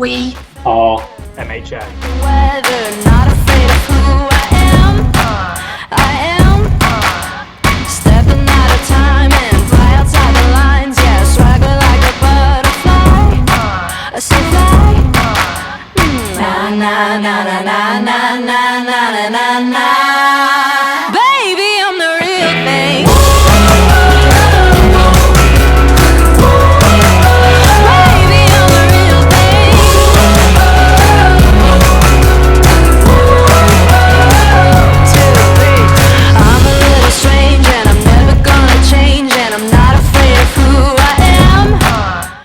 We are MHA. Weather, not afraid of who I am. Stepping out of time and fly outside the lines. Yeah, swagger like a butterfly. So fly. Na na na na na na na na na na. Baby, I'm the real thing.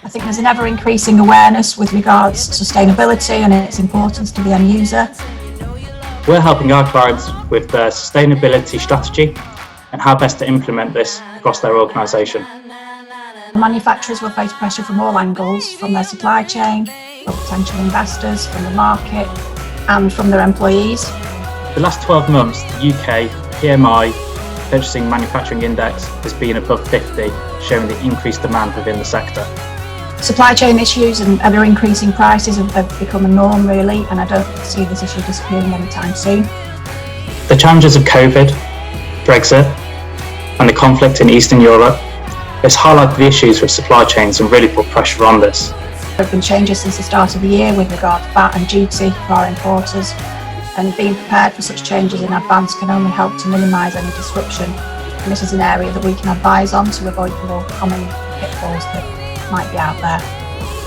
I think there's an ever-increasing awareness with regards to sustainability and its importance to the end user. We're helping our clients with their sustainability strategy and how best to implement this across their organisation. Manufacturers will face pressure from all angles, from their supply chain, from potential investors, from the market and from their employees. The last 12 months, the UK PMI Purchasing Manufacturing Index has been above 50, showing the increased demand within the sector. Supply chain issues and ever-increasing prices have become a norm really, and I don't see this issue disappearing anytime soon. The challenges of COVID, Brexit and the conflict in Eastern Europe has highlighted the issues with supply chains and really put pressure on this. There have been changes since the start of the year with regard to VAT and duty for our importers, and being prepared for such changes in advance can only help to minimise any disruption. And this is an area that we can advise on to avoid the more common pitfalls that might be out there.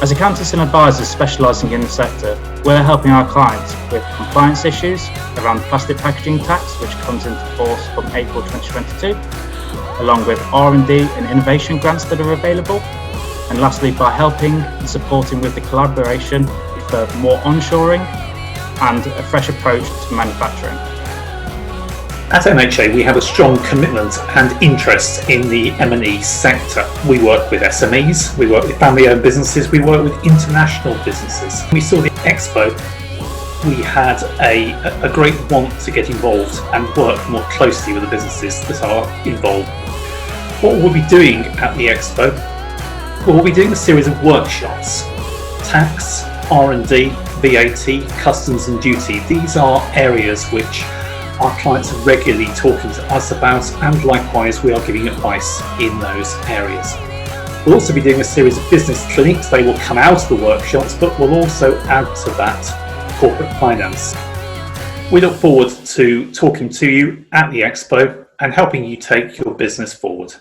As accountants and advisors specialising in the sector, we're helping our clients with compliance issues around the plastic packaging tax, which comes into force from April 2022, along with R&D and innovation grants that are available, and lastly by helping and supporting with the collaboration for more onshoring and a fresh approach to manufacturing. At MHA, we have a strong commitment and interest in the M&E sector. We work with SMEs, we work with family-owned businesses, we work with international businesses. We saw the expo, we had a great want to get involved and work more closely with the businesses that are involved. What we'll be doing at the expo, well, we'll be doing a series of workshops. Tax, R&D, VAT, customs and duty. These are areas which our clients are regularly talking to us about, and likewise we are giving advice in those areas. We'll also be doing a series of business clinics. They will come out of the workshops, but we'll also add to that corporate finance. We look forward to talking to you at the expo and helping you take your business forward.